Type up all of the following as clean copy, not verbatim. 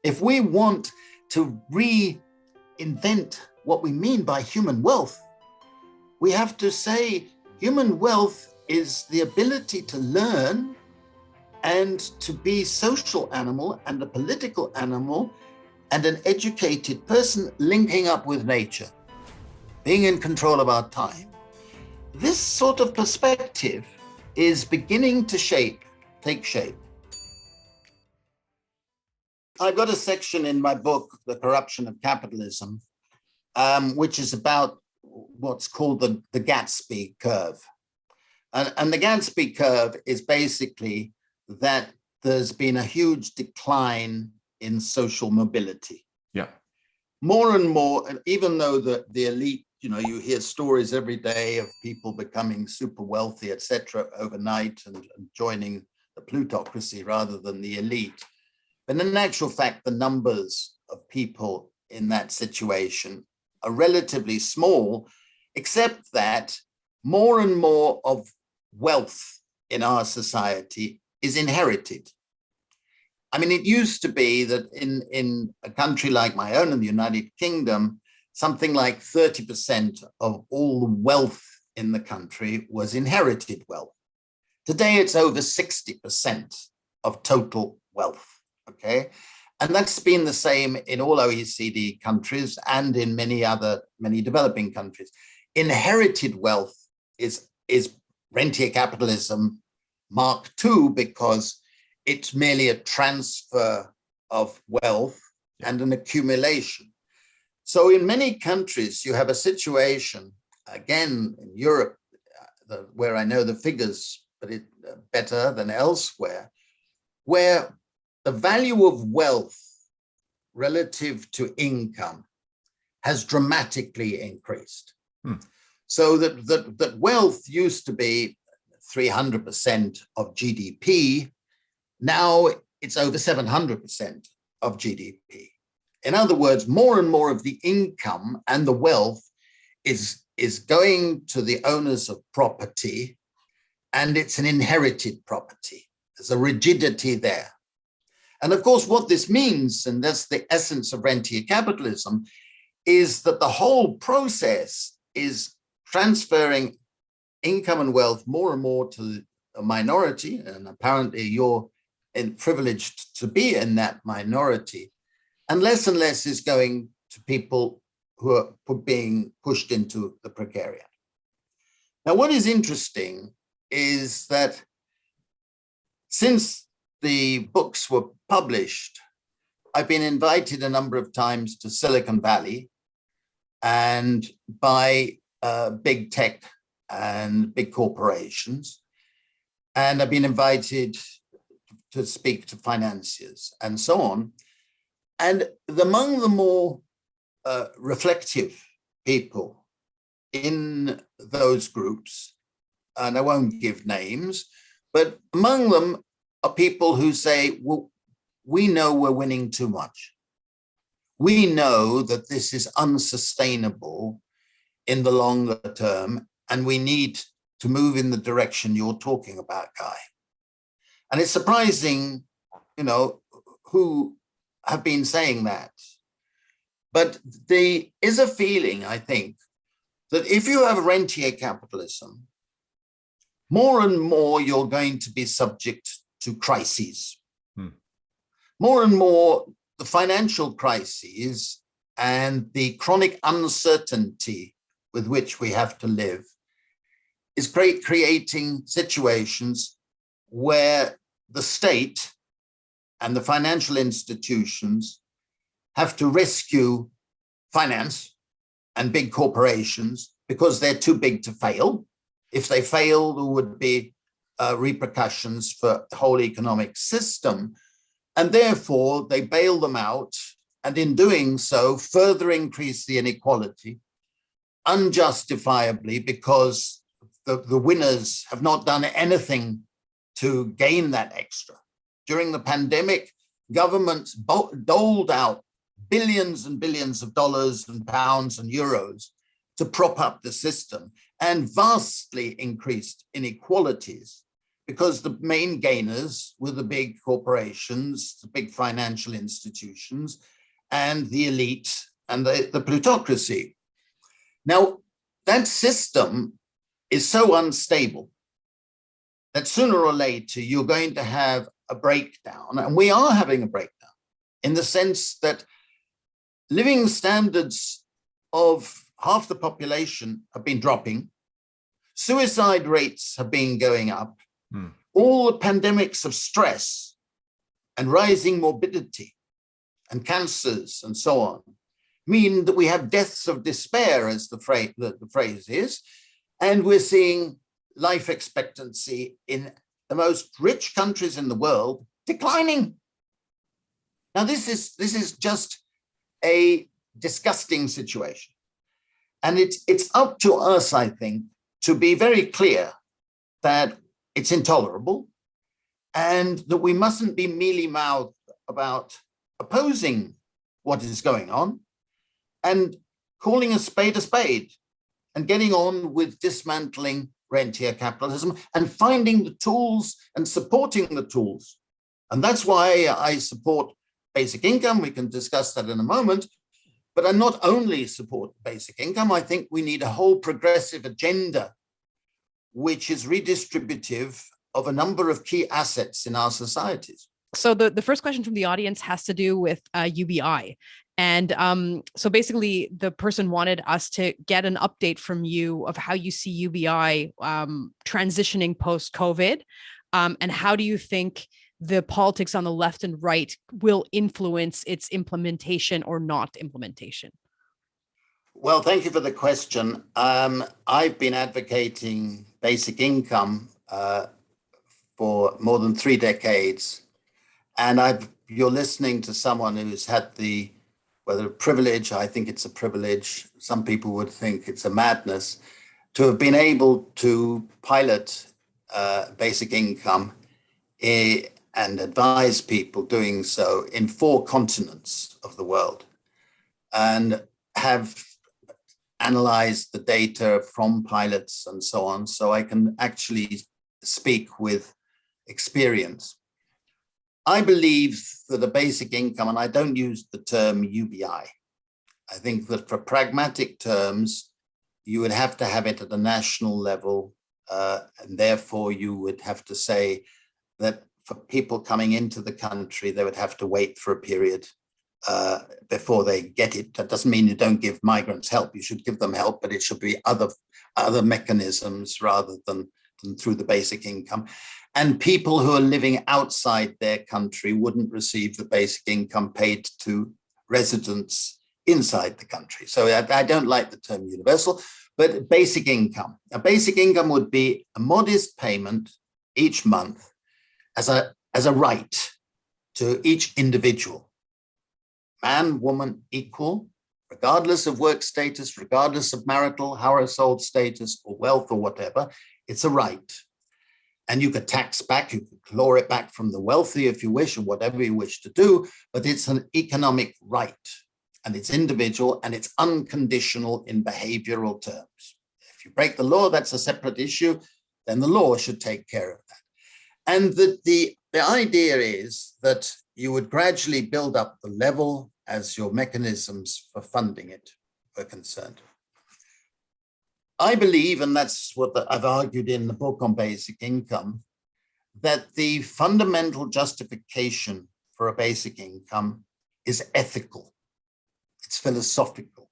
If we want to reinvent what we mean by human wealth, we have to say human wealth is the ability to learn and to be a social animal and a political animal and an educated person linking up with nature, being in control of our time. This sort of perspective is beginning to take shape. I've got a section in my book, The Corruption of Capitalism, which is about what's called the Gatsby curve. And the Gatsby curve is basically that there's been a huge decline in social mobility. Yeah. More and more, and even though the elite, you hear stories every day of people becoming super wealthy, etc., overnight and joining the plutocracy rather than the elite. But in actual fact, the numbers of people in that situation are relatively small, except that more and more of wealth in our society is inherited. I mean, it used to be that in a country like my own, in the United Kingdom, something like 30% of all the wealth in the country was inherited wealth. Today, it's over 60% of total wealth, okay? And that's been the same in all OECD countries and in many developing countries. Inherited wealth is rentier capitalism Mark II, because it's merely a transfer of wealth and an accumulation. So in many countries, you have a situation, again, in Europe, where I know the figures, but it's better than elsewhere, where the value of wealth relative to income has dramatically increased. So that wealth used to be 300% of GDP. Now it's over 700% of GDP. In other words, more and more of the income and the wealth is going to the owners of property, and it's an inherited property. There's a rigidity there. And of course, what this means, and that's the essence of rentier capitalism, is that the whole process is transferring income and wealth more and more to a minority, and apparently you're privileged to be in that minority, and less is going to people who are being pushed into the precariat. Now, what is interesting is that since the books were published, I've been invited a number of times to Silicon Valley and by big tech and big corporations. And I've been invited to speak to financiers and so on. And among the more reflective people in those groups, and I won't give names, but among them are people who say, well, we know we're winning too much. We know that this is unsustainable in the longer term, and we need to move in the direction you're talking about, Guy. And it's surprising, who have been saying that. But there is a feeling, I think, that if you have rentier capitalism, more and more you're going to be subject to crises. More and more, the financial crises and the chronic uncertainty with which we have to live is creating situations where the state and the financial institutions have to rescue finance and big corporations because they're too big to fail. If they fail, there would be repercussions for the whole economic system. And therefore, they bail them out, and in doing so, further increase the inequality unjustifiably, because the winners have not done anything to gain that extra. During the pandemic, governments doled out billions and billions of dollars and pounds and euros to prop up the system and vastly increased inequalities. because the main gainers were the big corporations, the big financial institutions, and the elite and the plutocracy. Now, that system is so unstable that sooner or later you're going to have a breakdown, and we are having a breakdown in the sense that living standards of half the population have been dropping, suicide rates have been going up, all the pandemics of stress and rising morbidity and cancers and so on mean that we have deaths of despair, as the phrase is, and we're seeing life expectancy in the most rich countries in the world declining. Now, this is just a disgusting situation. And it's up to us, I think, to be very clear that it's intolerable and that we mustn't be mealy-mouthed about opposing what is going on and calling a spade and getting on with dismantling rentier capitalism and finding the tools and supporting the tools. And that's why I support basic income. We can discuss that in a moment. But I not only support basic income, I think we need a whole progressive agenda which is redistributive of a number of key assets in our societies. So the first question from the audience has to do with UBI. And so basically the person wanted us to get an update from you of how you see UBI transitioning post-COVID, and how do you think the politics on the left and right will influence its implementation or not implementation? Well, thank you for the question. I've been advocating basic income for more than 3 decades. And you're listening to someone who's had whether a privilege, I think it's a privilege, some people would think it's a madness, to have been able to pilot basic income and advise people doing so in 4 continents of the world, and have analyzed the data from pilots and so on, so I can actually speak with experience. I believe that a basic income, and I don't use the term UBI, I think that for pragmatic terms, you would have to have it at a national level, and therefore you would have to say that for people coming into the country, they would have to wait for a period before they get it. That doesn't mean you don't give migrants help. You should give them help, but it should be other mechanisms rather than through the basic income. And people who are living outside their country wouldn't receive the basic income paid to residents inside the country. So I don't like the term universal, but basic income. A basic income would be a modest payment each month as a right to each individual, man, woman, equal, regardless of work status, regardless of marital, household status, or wealth, or whatever. It's a right. And you could tax back, you could claw it back from the wealthy if you wish, or whatever you wish to do, but it's an economic right, and it's individual, and it's unconditional in behavioral terms. If you break the law, that's a separate issue, then the law should take care of that. And the idea is that you would gradually build up the level as your mechanisms for funding it were concerned. I believe, and that's what I've argued in the book on basic income, that the fundamental justification for a basic income is ethical. It's philosophical.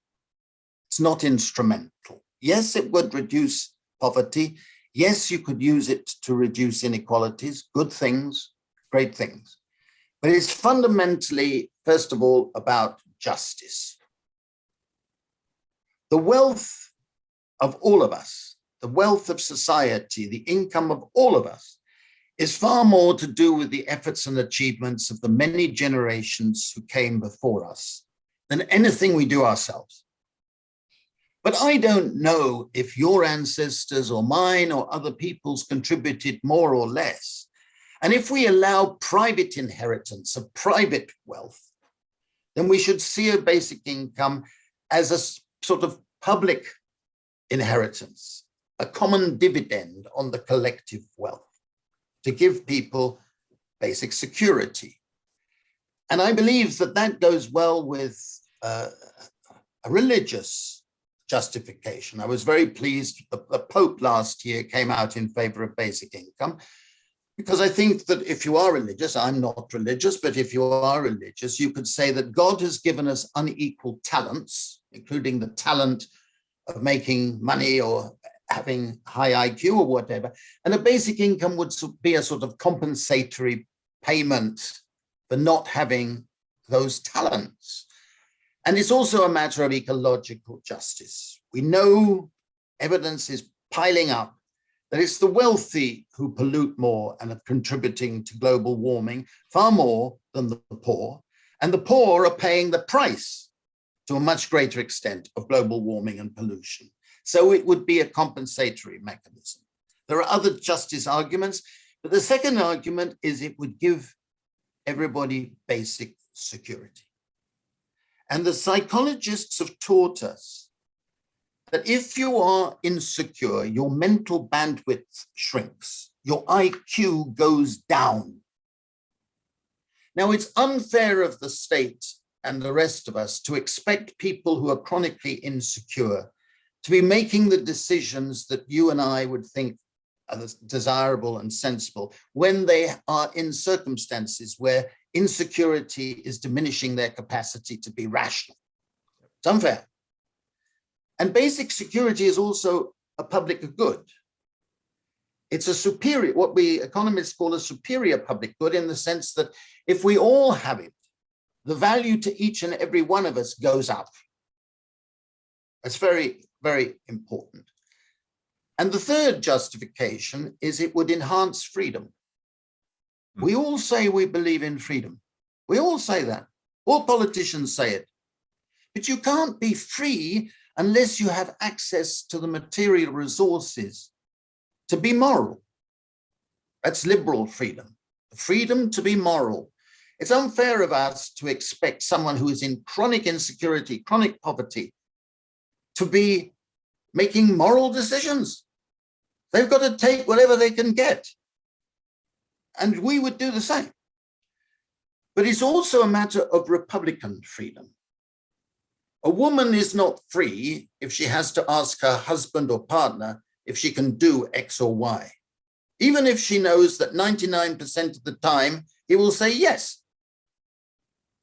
It's not instrumental. Yes, it would reduce poverty. Yes, you could use it to reduce inequalities, good things, great things. But it's fundamentally, first of all, about justice. The wealth of all of us, the wealth of society, the income of all of us, is far more to do with the efforts and achievements of the many generations who came before us than anything we do ourselves. But I don't know if your ancestors or mine or other people's contributed more or less. And if we allow private inheritance of private wealth, then we should see a basic income as a sort of public inheritance, a common dividend on the collective wealth. to give people basic security. And I believe that that goes well with a religious justification. I was very pleased that the Pope last year came out in favor of basic income, because I think that if you are religious, I'm not religious, but if you are religious, you could say that God has given us unequal talents, including the talent of making money or having high IQ or whatever. And a basic income would be a sort of compensatory payment for not having those talents. And it's also a matter of ecological justice. We know evidence is piling up that it's the wealthy who pollute more and are contributing to global warming far more than the poor. And the poor are paying the price to a much greater extent of global warming and pollution. So it would be a compensatory mechanism. There are other justice arguments, but the second argument is it would give everybody basic security. And the psychologists have taught us that if you are insecure, your mental bandwidth shrinks, your IQ goes down. Now, it's unfair of the state and the rest of us to expect people who are chronically insecure to be making the decisions that you and I would think are desirable and sensible when they are in circumstances where insecurity is diminishing their capacity to be rational. It's unfair. And basic security is also a public good. It's a superior, what we economists call a superior public good, in the sense that if we all have it, the value to each and every one of us goes up. That's very, very important. And the third justification is it would enhance freedom. We all say we believe in freedom. We all say that. All politicians say it. But you can't be free unless you have access to the material resources to be moral. That's liberal freedom. Freedom to be moral. It's unfair of us to expect someone who is in chronic insecurity, chronic poverty, to be making moral decisions. They've got to take whatever they can get. And we would do the same. But it's also a matter of Republican freedom. A woman is not free if she has to ask her husband or partner if she can do X or Y, even if she knows that 99% of the time he will say yes.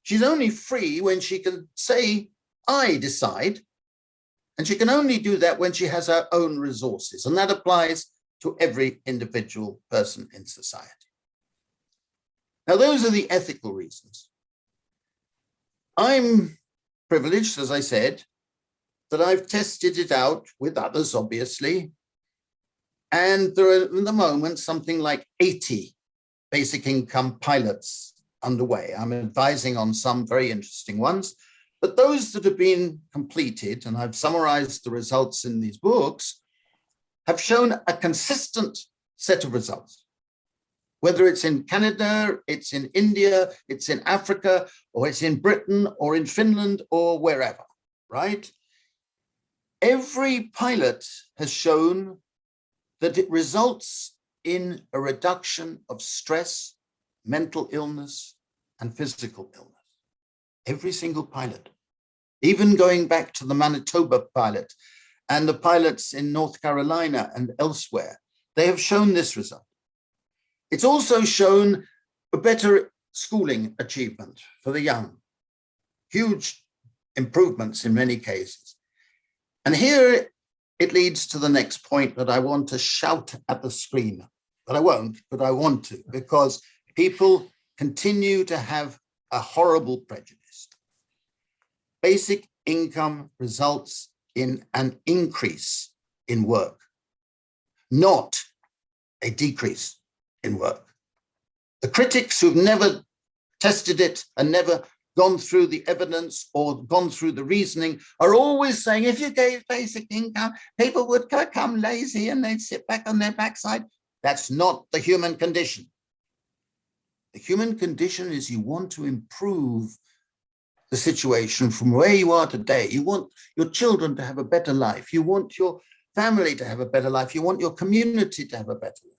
She's only free when she can say, I decide, and she can only do that when she has her own resources, and that applies to every individual person in society. Now, those are the ethical reasons. I'm privileged, as I said, that I've tested it out with others, obviously, and there are, at the moment, something like 80 basic income pilots underway. I'm advising on some very interesting ones, but those that have been completed, and I've summarized the results in these books, have shown a consistent set of results. Whether it's in Canada, it's in India, it's in Africa, or it's in Britain, or in Finland, or wherever, right? Every pilot has shown that it results in a reduction of stress, mental illness, and physical illness. Every single pilot, even going back to the Manitoba pilot and the pilots in North Carolina and elsewhere, they have shown this result. It's also shown a better schooling achievement for the young, huge improvements in many cases. And here it leads to the next point that I want to shout at the screen, but I won't, but I want to, because people continue to have a horrible prejudice. Basic income results in an increase in work, not a decrease in work. The critics who've never tested it and never gone through the evidence or gone through the reasoning are always saying, if you gave basic income, people would become lazy and they'd sit back on their backside. That's not the human condition. The human condition is you want to improve the situation from where you are today. You want your children to have a better life. You want your family to have a better life. You want your community to have a better life.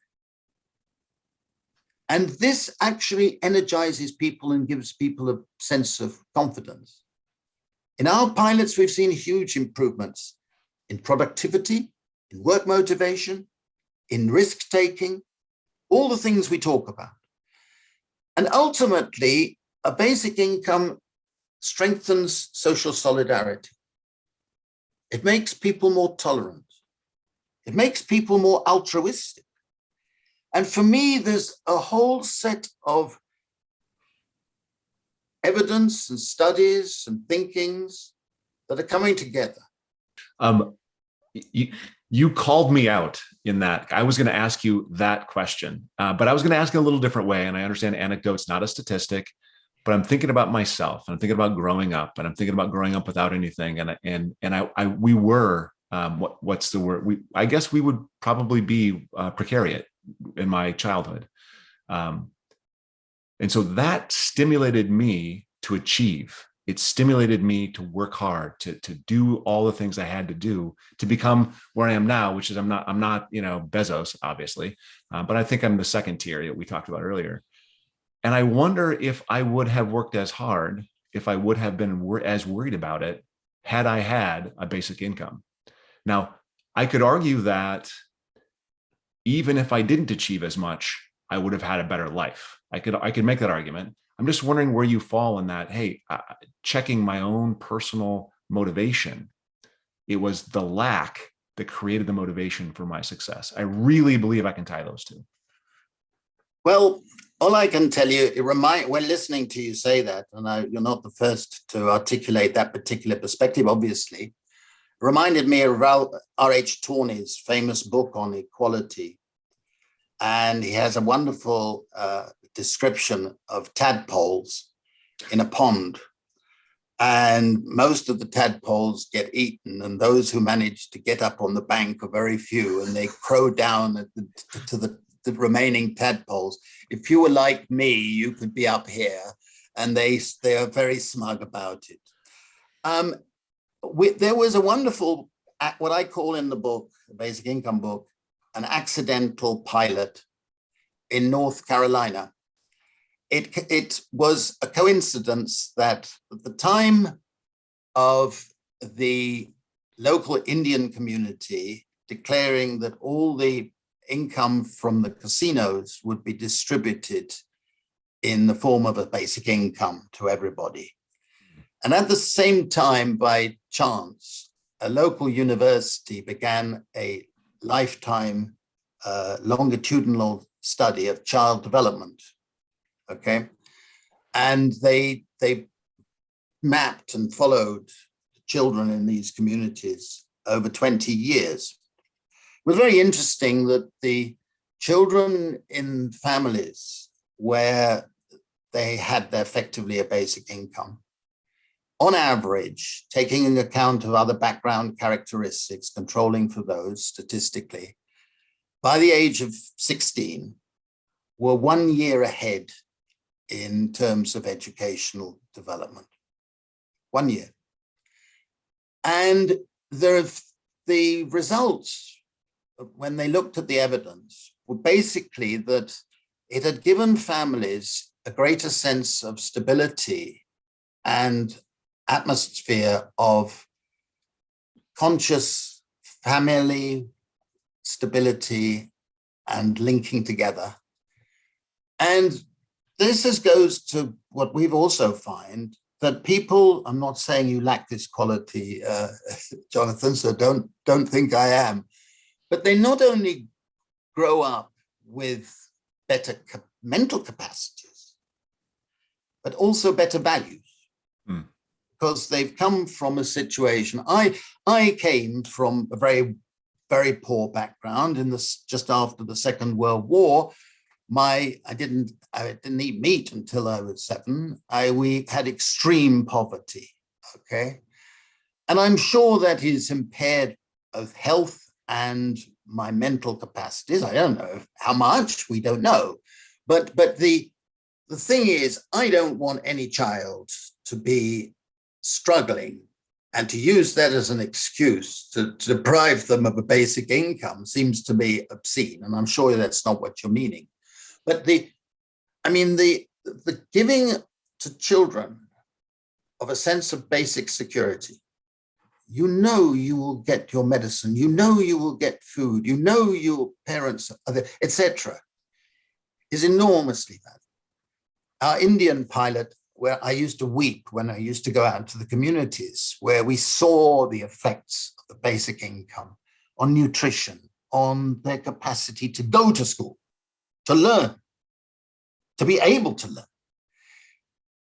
And this actually energizes people and gives people a sense of confidence. In our pilots, we've seen huge improvements in productivity, in work motivation, in risk-taking, all the things we talk about. And ultimately, a basic income strengthens social solidarity. It makes people more tolerant. It makes people more altruistic. And for me, there's a whole set of evidence and studies and thinkings that are coming together. You called me out in that. I was going to ask you that question, but I was going to ask it a little different way. And I understand anecdote's not a statistic, but I'm thinking about myself, and I'm thinking about growing up, and I'm thinking about growing up without anything. We were, what's the word? I guess we would probably be precariat in my childhood. And so that stimulated me to achieve. It stimulated me to work hard, to do all the things I had to do to become where I am now, which is I'm not, Bezos, obviously, but I think I'm the second tier that we talked about earlier. And I wonder if I would have worked as hard, if I would have been as worried about it, had I had a basic income. Now, I could argue that even if I didn't achieve as much, I would have had a better life. I could make that argument. I'm just wondering where you fall in that. Hey, checking my own personal motivation, it was the lack that created the motivation for my success. I really believe I can tie those two. Well, all I can tell you, when listening to you say that, and you're not the first to articulate that particular perspective, obviously, it reminded me of R.H. Tawney's famous book on equality. And he has a wonderful description of tadpoles in a pond. And most of the tadpoles get eaten, and those who manage to get up on the bank are very few, and they crow down to the remaining tadpoles. If you were like me, you could be up here, and they are very smug about it. There was a wonderful, what I call in the book, the Basic Income book, an accidental pilot in North Carolina. It was a coincidence that at the time of the local Indian community declaring that all the income from the casinos would be distributed in the form of a basic income to everybody. And at the same time, by chance, a local university began a lifetime longitudinal study of child development. Okay, and they mapped and followed children in these communities over 20 years. It was very interesting that the children in families where they had effectively a basic income, on average, taking into account of other background characteristics, controlling for those statistically, by the age of 16, were 1 year ahead in terms of educational development. 1 year. And the results, when they looked at the evidence, were basically that it had given families a greater sense of stability and atmosphere of conscious family stability and linking together. And this goes to what we've also find, that people, I'm not saying you lack this quality, Jonathan, so don't think I am, but they not only grow up with better mental capacities, but also better values. Because they've come from a situation. I came from a very, very poor background in this just after the Second World War. I didn't eat meat until I was 7. We had extreme poverty. Okay, and I'm sure that is impaired both health and my mental capacities. I don't know how much. We don't know, but the thing is, I don't want any child to be struggling, and to use that as an excuse to deprive them of a basic income seems to me obscene, and I'm sure that's not what you're meaning. But the I mean, the giving to children of a sense of basic security, you know you will get your medicine, you know you will get food, you know your parents, etc., is enormously valuable. Our Indian pilot, where I used to weep when I used to go out to the communities, where we saw the effects of the basic income on nutrition, on their capacity to go to school, to learn, to be able to learn,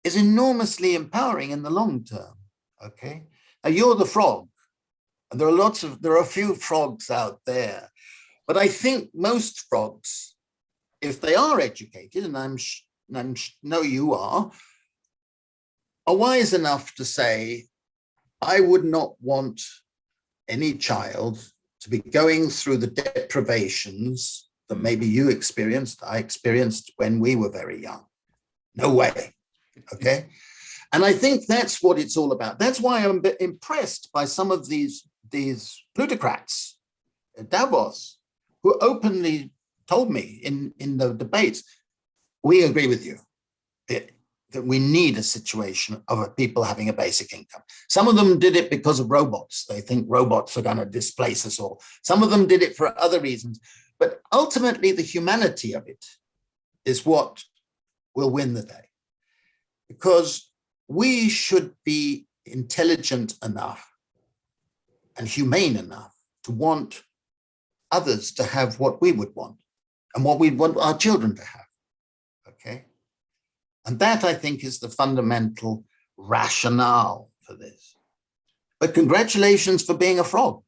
is enormously empowering in the long term, okay? Now you're the frog, and there are a few frogs out there, but I think most frogs, if they are educated, and I know you are wise enough to say, I would not want any child to be going through the deprivations that maybe you experienced, I experienced when we were very young. No way, okay? And I think that's what it's all about. That's why I'm a bit impressed by some of these plutocrats at Davos, who openly told me in the debates, we agree with you that we need a situation of people having a basic income. Some of them did it because of robots. They think robots are going to displace us all. Some of them did it for other reasons. But ultimately, the humanity of it is what will win the day. Because we should be intelligent enough and humane enough to want others to have what we would want and what we want our children to have, okay? And that, I think, is the fundamental rationale for this. But congratulations for being a frog.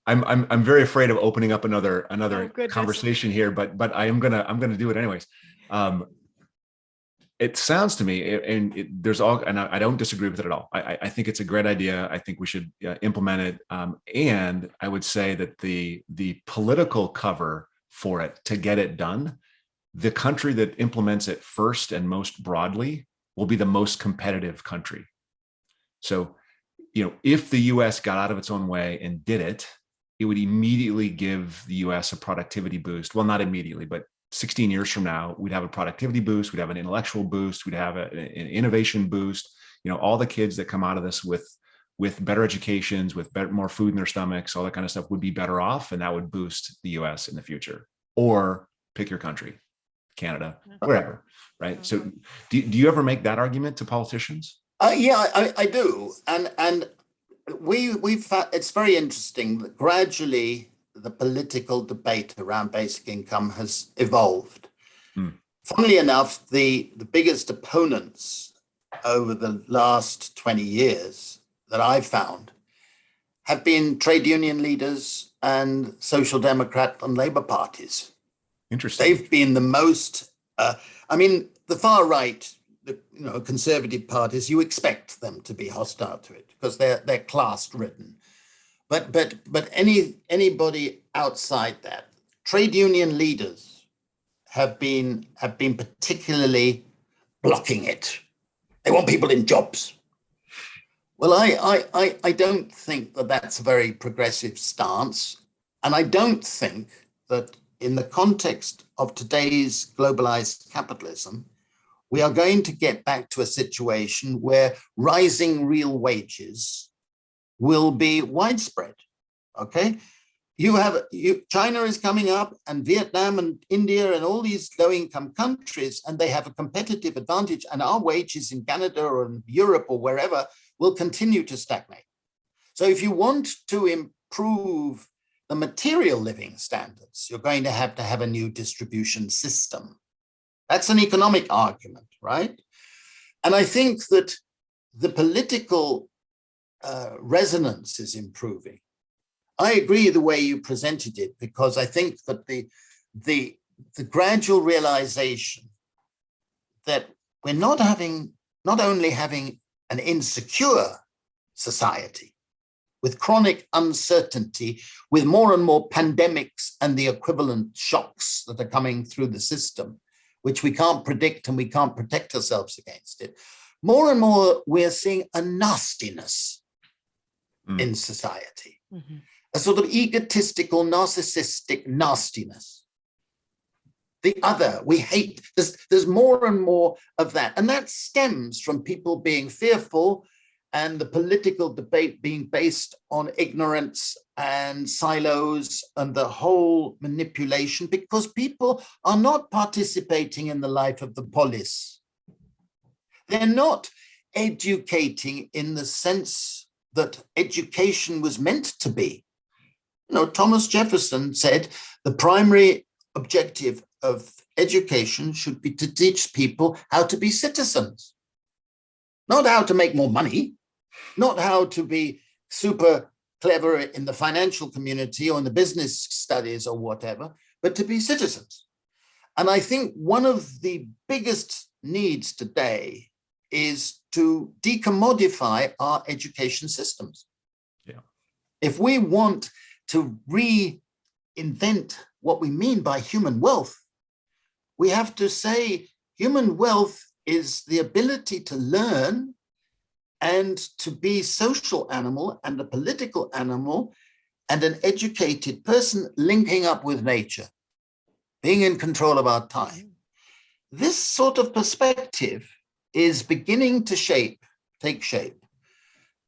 I'm very afraid of opening up another conversation here, but I'm gonna do it anyways. It sounds to me, and I don't disagree with it at all. I think it's a great idea. I think we should implement it. And I would say that the political cover for it to get it done, the country that implements it first and most broadly will be the most competitive country. So, if the US got out of its own way and did it, it would immediately give the US a productivity boost. Well, not immediately, but 16 years from now, we'd have a productivity boost, we'd have an intellectual boost, we'd have an innovation boost. All the kids that come out of this with better educations, with more food in their stomachs, all that kind of stuff would be better off, and that would boost the US in the future. Or pick your country, Canada, wherever, right? So do you ever make that argument to politicians? Yeah, I do. And we've found, it's very interesting that gradually the political debate around basic income has evolved. Funnily enough, the biggest opponents over the last 20 years that I've found have been trade union leaders and social democrat and Labour parties. Interesting. They've been the most, the far right, the conservative parties, you expect them to be hostile to it because they're class ridden. But anybody outside that, trade union leaders have been particularly blocking it. They want people in jobs. Well, I don't think that that's a very progressive stance, and I don't think that in the context of today's globalized capitalism, we are going to get back to a situation where rising real wages will be widespread, okay? China is coming up, and Vietnam and India and all these low-income countries, and they have a competitive advantage, and our wages in Canada or in Europe or wherever will continue to stagnate. So if you want to improve the material living standards, you're going to have a new distribution system. That's an economic argument, right? And I think that the political resonance is improving. I agree the way you presented it, because I think that the gradual realization that we're not only having an insecure society with chronic uncertainty, with more and more pandemics and the equivalent shocks that are coming through the system, which we can't predict and we can't protect ourselves against it. More and more, we're seeing a nastiness in society, a sort of egotistical, narcissistic nastiness. the other. We hate, there's more and more of that. And that stems from people being fearful and the political debate being based on ignorance and silos and the whole manipulation, because people are not participating in the life of the polis. They're not educating in the sense that education was meant to be. You know, Thomas Jefferson said the primary objective of education should be to teach people how to be citizens, not how to make more money, not how to be super clever in the financial community or in the business studies or whatever, but to be citizens. And I think one of the biggest needs today is to decommodify our education systems. Yeah. If we want to reinvent what we mean by human wealth, we have to say human wealth is the ability to learn and to be social animal and a political animal and an educated person linking up with nature, being in control of our time. This sort of perspective is beginning to take shape.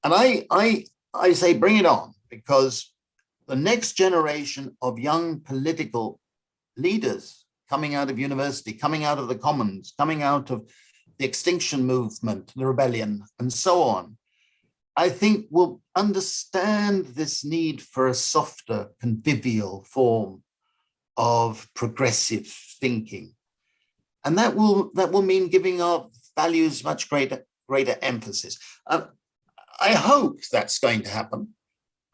And I say bring it on, because the next generation of young political leaders coming out of university, coming out of the commons, coming out of the extinction movement, the rebellion, and so on, I think will understand this need for a softer, convivial form of progressive thinking. And that will mean giving our values much greater emphasis. I hope that's going to happen.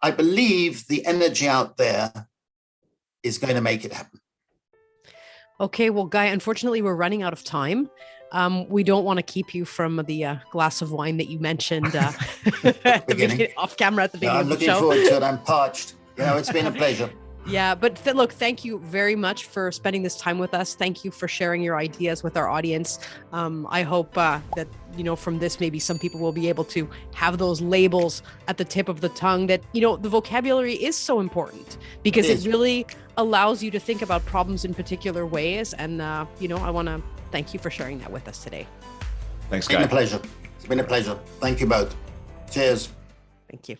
I believe the energy out there is going to make it happen. Okay, well, Guy, unfortunately, we're running out of time. We don't want to keep you from the glass of wine that you mentioned at the beginning, off camera at the beginning of the show. I'm looking forward to it. I'm parched. You know, it's been a pleasure. Yeah, but look, thank you very much for spending this time with us. Thank you for sharing your ideas with our audience. I hope that, you know, from this, maybe some people will be able to have those labels at the tip of the tongue that, you know, the vocabulary is so important because it really allows you to think about problems in particular ways. And, you know, I want to thank you for sharing that with us today. Thanks, Guy. It's been a pleasure. It's been a pleasure. Thank you both. Cheers. Thank you.